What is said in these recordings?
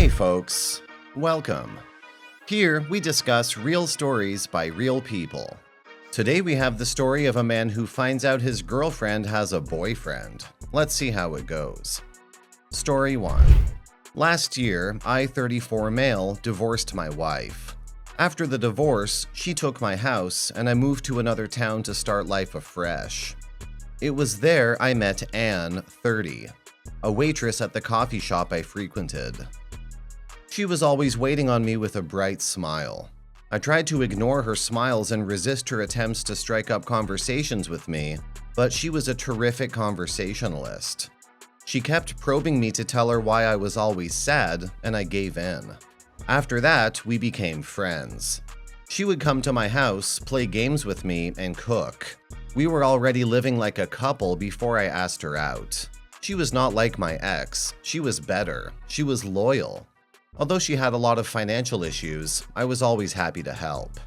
Hey folks, welcome. Here we discuss real stories by real people. Today we have the story of a man who finds out his girlfriend has a boyfriend. Let's see how it goes. Story 1. Last year, I, 34 male, divorced my wife. After the divorce, she took my house and I moved to another town to start life afresh. It was there I met Anne, 30, a waitress at the coffee shop I frequented. She was always waiting on me with a bright smile. I tried to ignore her smiles and resist her attempts to strike up conversations with me, but she was a terrific conversationalist. She kept probing me to tell her why I was always sad, and I gave in. After that, we became friends. She would come to my house, play games with me, and cook. We were already living like a couple before I asked her out. She was not like my ex. She was better. She was loyal. Although she had a lot of financial issues, I was always happy to help.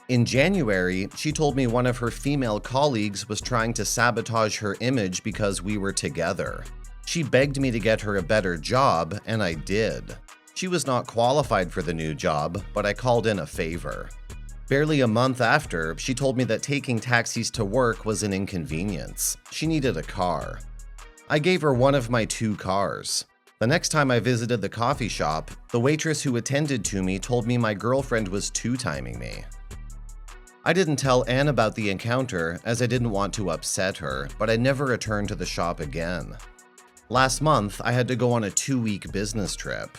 In January, she told me one of her female colleagues was trying to sabotage her image because we were together. She begged me to get her a better job, and I did. She was not qualified for the new job, but I called in a favor. Barely a month after, she told me that taking taxis to work was an inconvenience. She needed a car. I gave her one of my 2 cars. The next time I visited the coffee shop, the waitress who attended to me told me my girlfriend was 2-timing me. I didn't tell Anne about the encounter as I didn't want to upset her, but I never returned to the shop again. Last month, I had to go on a 2-week business trip.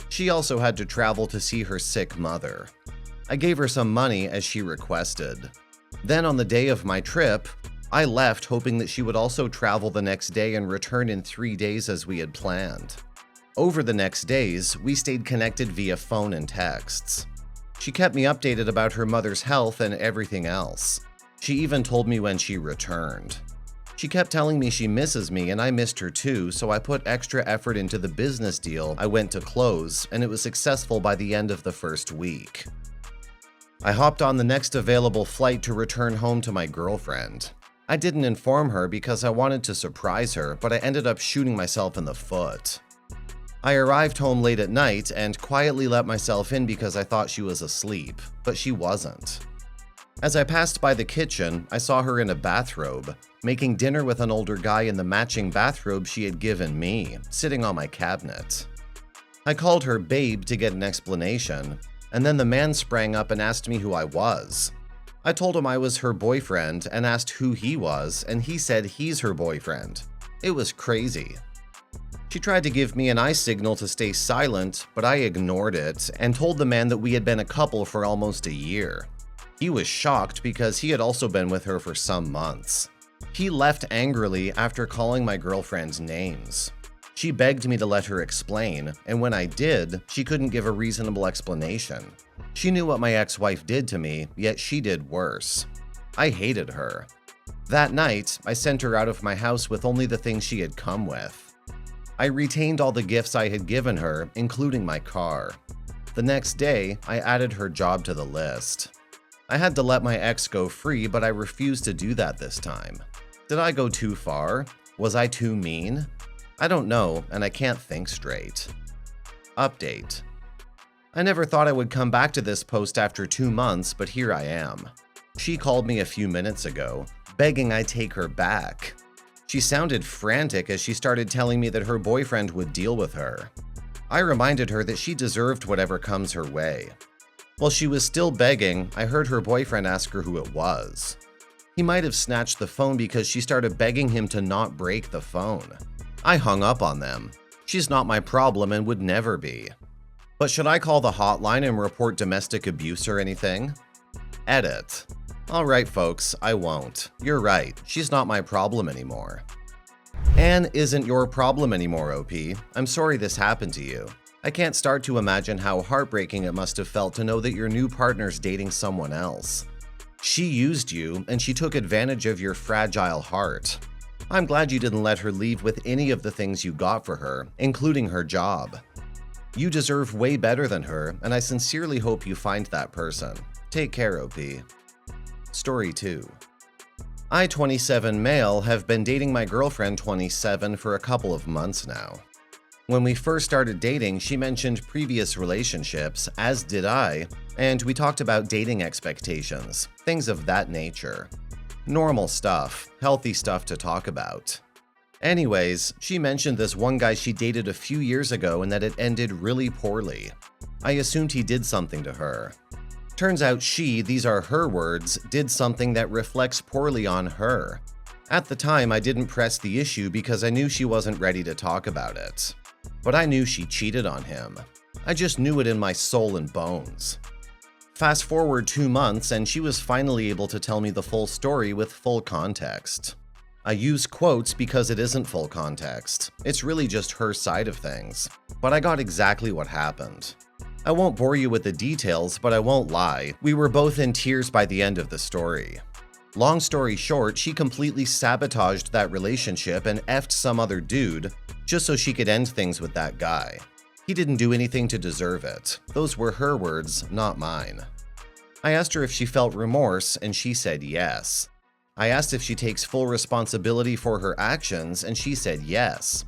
She also had to travel to see her sick mother. I gave her some money as she requested. Then on the day of my trip, I left hoping that she would also travel the next day and return in 3 days as we had planned. Over the next days, we stayed connected via phone and texts. She kept me updated about her mother's health and everything else. She even told me when she returned. She kept telling me she misses me and I missed her too, so I put extra effort into the business deal I went to close, and it was successful by the end of the first week. I hopped on the next available flight to return home to my girlfriend. I didn't inform her because I wanted to surprise her, but I ended up shooting myself in the foot. I arrived home late at night and quietly let myself in because I thought she was asleep, but she wasn't. As I passed by the kitchen, I saw her in a bathrobe, making dinner with an older guy in the matching bathrobe she had given me, sitting on my cabinet. I called her babe to get an explanation, and then the man sprang up and asked me who I was. I told him I was her boyfriend and asked who he was, and he said he's her boyfriend. It was crazy. She tried to give me an eye signal to stay silent, but I ignored it and told the man that we had been a couple for almost a year. He was shocked because he had also been with her for some months. He left angrily after calling my girlfriend names. She begged me to let her explain, and when I did, she couldn't give a reasonable explanation. She knew what my ex-wife did to me, yet she did worse. I hated her. That night, I sent her out of my house with only the things she had come with. I retained all the gifts I had given her, including my car. The next day, I added her job to the list. I had to let my ex go free, but I refused to do that this time. Did I go too far? Was I too mean? I don't know, and I can't think straight. Update. I never thought I would come back to this post after 2 months, but here I am. She called me a few minutes ago, begging I take her back. She sounded frantic as she started telling me that her boyfriend would deal with her. I reminded her that she deserved whatever comes her way. While she was still begging, I heard her boyfriend ask her who it was. He might have snatched the phone because she started begging him to not break the phone. I hung up on them. She's not my problem and would never be. But should I call the hotline and report domestic abuse or anything? Edit. Alright folks, I won't. You're right, she's not my problem anymore. Anne isn't your problem anymore, OP. I'm sorry this happened to you. I can't start to imagine how heartbreaking it must have felt to know that your new partner's dating someone else. She used you, and she took advantage of your fragile heart. I'm glad you didn't let her leave with any of the things you got for her, including her job. You deserve way better than her, and I sincerely hope you find that person. Take care, OP. Story 2. I, 27 male, have been dating my girlfriend 27 for a couple of months now. When we first started dating, she mentioned previous relationships, as did I, and we talked about dating expectations, things of that nature. Normal stuff, healthy stuff to talk about. Anyways, she mentioned this one guy she dated a few years ago and that it ended really poorly. I assumed he did something to her. Turns out she, these are her words, did something that reflects poorly on her. At the time, I didn't press the issue because I knew she wasn't ready to talk about it. But I knew she cheated on him. I just knew it in my soul and bones. Fast forward 2 months and she was finally able to tell me the full story with full context. I use quotes because it isn't full context. It's really just her side of things. But I got exactly what happened. I won't bore you with the details, but I won't lie. We were both in tears by the end of the story. Long story short, she completely sabotaged that relationship and effed some other dude just so she could end things with that guy. He didn't do anything to deserve it. Those were her words, not mine. I asked her if she felt remorse, and she said yes. I asked if she takes full responsibility for her actions, and she said yes.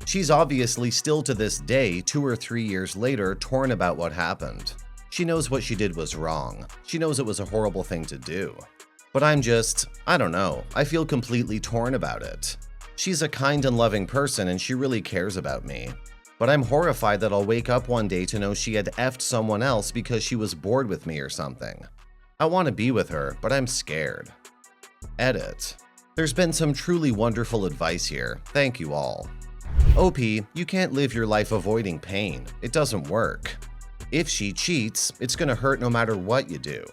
She's obviously still to this day, 2 or 3 years later, torn about what happened. She knows what she did was wrong. She knows it was a horrible thing to do. But I don't know, I feel completely torn about it. She's a kind and loving person and she really cares about me. But I'm horrified that I'll wake up one day to know she had effed someone else because she was bored with me or something. I want to be with her, but I'm scared. Edit. There's been some truly wonderful advice here. Thank you all. OP, you can't live your life avoiding pain. It doesn't work. If she cheats, it's gonna hurt no matter what you do.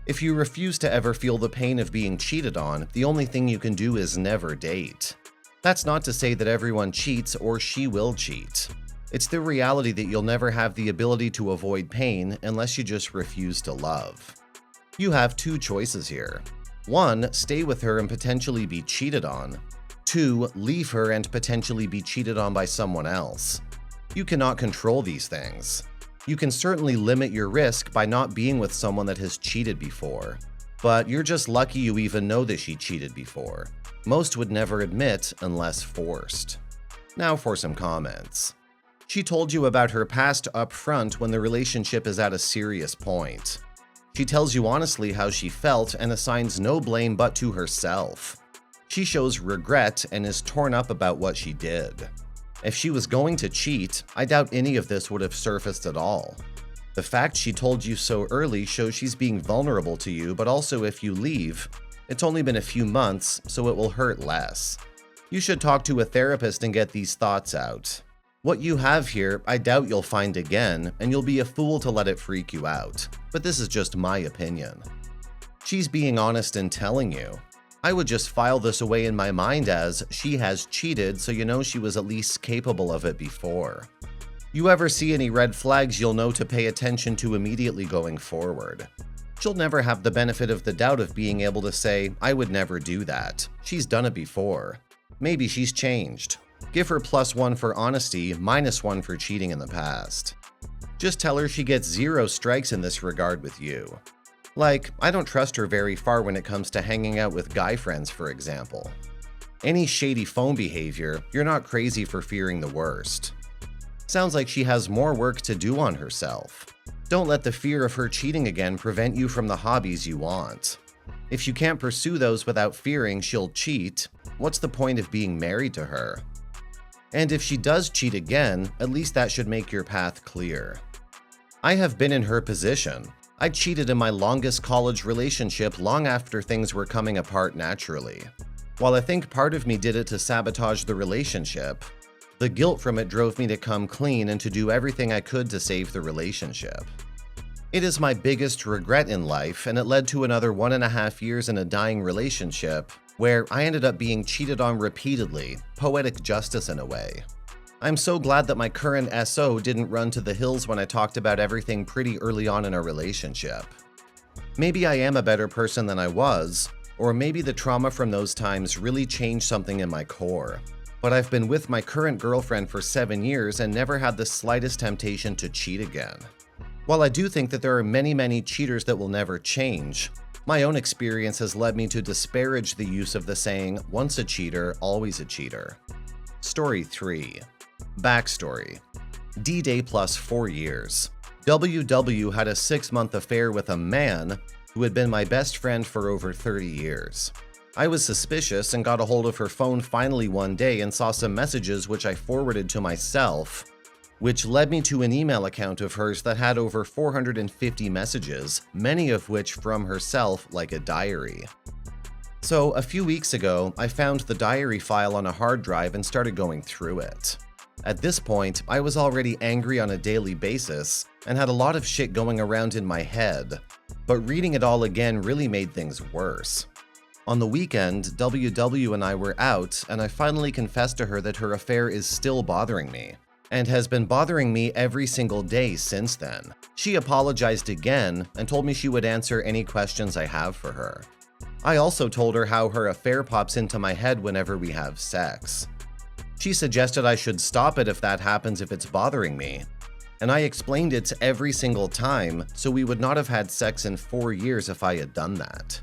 If you refuse to ever feel the pain of being cheated on, the only thing you can do is never date. That's not to say that everyone cheats or she will cheat. It's the reality that you'll never have the ability to avoid pain unless you just refuse to love. You have 2 choices here. 1, stay with her and potentially be cheated on. 2, leave her and potentially be cheated on by someone else. You cannot control these things. You can certainly limit your risk by not being with someone that has cheated before. But you're just lucky you even know that she cheated before. Most would never admit unless forced. Now for some comments. She told you about her past up front when the relationship is at a serious point. She tells you honestly how she felt and assigns no blame but to herself. She shows regret and is torn up about what she did. If she was going to cheat, I doubt any of this would have surfaced at all. The fact she told you so early shows she's being vulnerable to you, but also if you leave, it's only been a few months, so it will hurt less. You should talk to a therapist and get these thoughts out. What you have here, I doubt you'll find again, and you'll be a fool to let it freak you out. But this is just my opinion. She's being honest in telling you. I would just file this away in my mind as she has cheated, so you know she was at least capable of it before. You ever see any red flags you'll know to pay attention to immediately going forward. She'll never have the benefit of the doubt of being able to say, I would never do that. She's done it before. Maybe she's changed. Give her +1 for honesty, -1 for cheating in the past. Just tell her she gets 0 strikes in this regard with you. Like, I don't trust her very far when it comes to hanging out with guy friends, for example. Any shady phone behavior, you're not crazy for fearing the worst. Sounds like she has more work to do on herself. Don't let the fear of her cheating again prevent you from the hobbies you want. If you can't pursue those without fearing she'll cheat, what's the point of being married to her? And if she does cheat again, at least that should make your path clear. I have been in her position. I cheated in my longest college relationship long after things were coming apart naturally. While I think part of me did it to sabotage the relationship, the guilt from it drove me to come clean and to do everything I could to save the relationship. It is my biggest regret in life, and it led to another 1.5 years in a dying relationship where I ended up being cheated on repeatedly, poetic justice in a way. I'm so glad that my current SO didn't run to the hills when I talked about everything pretty early on in our relationship. Maybe I am a better person than I was, or maybe the trauma from those times really changed something in my core. But I've been with my current girlfriend for 7 years and never had the slightest temptation to cheat again. While I do think that there are many cheaters that will never change, my own experience has led me to disparage the use of the saying, once a cheater, always a cheater. Story 3. Backstory: D-Day plus 4 years. WW had a 6-month affair with a man who had been my best friend for over 30 years. I was suspicious and got a hold of her phone finally one day and saw some messages which I forwarded to myself, which led me to an email account of hers that had over 450 messages, many of which from herself like a diary. So a few weeks ago, I found the diary file on a hard drive and started going through it. At this point, I was already angry on a daily basis and had a lot of shit going around in my head, but reading it all again really made things worse. On the weekend, WW and I were out, and I finally confessed to her that her affair is still bothering me, and has been bothering me every single day since then. She apologized again and told me she would answer any questions I have for her. I also told her how her affair pops into my head whenever we have sex. She suggested I should stop it if that happens if it's bothering me, and I explained it every single time so we would not have had sex in 4 years if I had done that.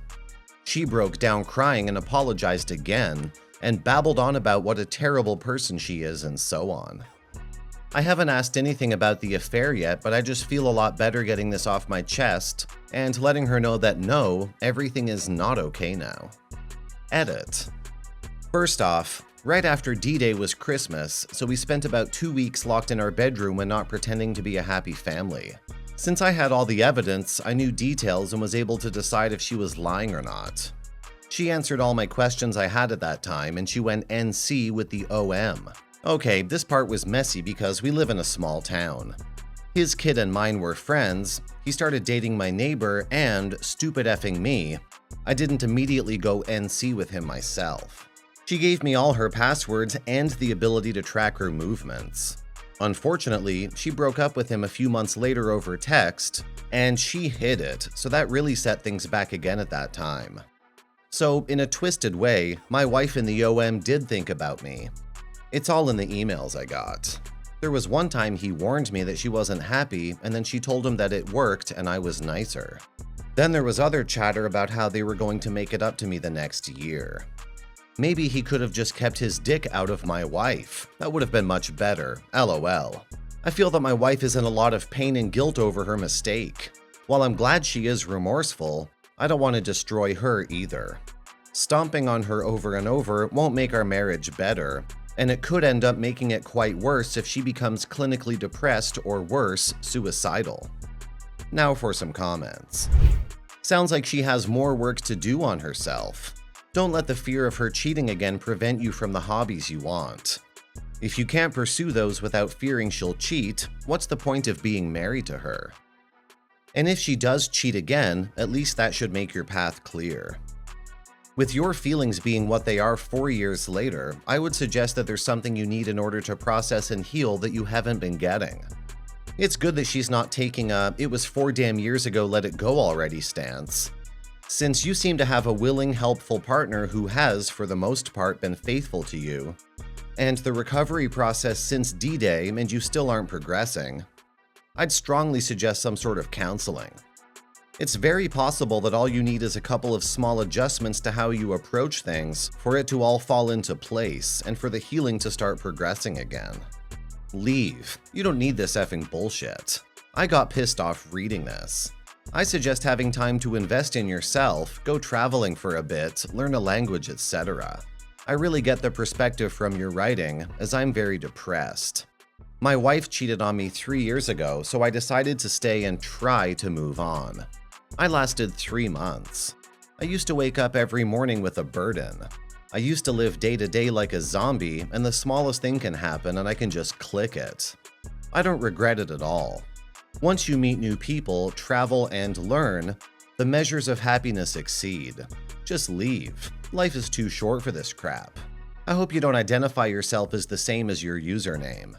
She broke down crying and apologized again, and babbled on about what a terrible person she is and so on. I haven't asked anything about the affair yet, but I just feel a lot better getting this off my chest and letting her know that no, everything is not okay now. Edit. First off, right after D-Day was Christmas, so we spent about 2 weeks locked in our bedroom and not pretending to be a happy family. Since I had all the evidence, I knew details and was able to decide if she was lying or not. She answered all my questions I had at that time, and she went NC with the OM. Okay, this part was messy because we live in a small town. His kid and mine were friends, he started dating my neighbor, and, stupid effing me, I didn't immediately go NC with him myself. She gave me all her passwords and the ability to track her movements. Unfortunately, she broke up with him a few months later over text, and she hid it, so that really set things back again at that time. So, in a twisted way, my wife in the OM did think about me. It's all in the emails I got. There was one time he warned me that she wasn't happy, and then she told him that it worked and I was nicer. Then there was other chatter about how they were going to make it up to me the next year. Maybe he could have just kept his dick out of my wife. That would have been much better, LOL. I feel that my wife is in a lot of pain and guilt over her mistake. While I'm glad she is remorseful, I don't want to destroy her either. Stomping on her over and over won't make our marriage better, and it could end up making it quite worse if she becomes clinically depressed or worse, suicidal. Now for some comments. Sounds like she has more work to do on herself. Don't let the fear of her cheating again prevent you from the hobbies you want. If you can't pursue those without fearing she'll cheat, what's the point of being married to her? And if she does cheat again, at least that should make your path clear. With your feelings being what they are 4 years later, I would suggest that there's something you need in order to process and heal that you haven't been getting. It's good that she's not taking a "it was 4 damn years ago, let it go already" stance. Since you seem to have a willing, helpful partner who has, for the most part, been faithful to you, and the recovery process since D-Day and you still aren't progressing, I'd strongly suggest some sort of counseling. It's very possible that all you need is a couple of small adjustments to how you approach things for it to all fall into place and for the healing to start progressing again. Leave. You don't need this effing bullshit. I got pissed off reading this. I suggest having time to invest in yourself, go traveling for a bit, learn a language, etc. I really get the perspective from your writing, as I'm very depressed. My wife cheated on me 3 years ago, so I decided to stay and try to move on. I lasted 3 months. I used to wake up every morning with a burden. I used to live day to day like a zombie, and the smallest thing can happen and I can just click it. I don't regret it at all. Once you meet new people, travel, and learn, the measures of happiness exceed. Just leave. Life is too short for this crap. I hope you don't identify yourself as the same as your username.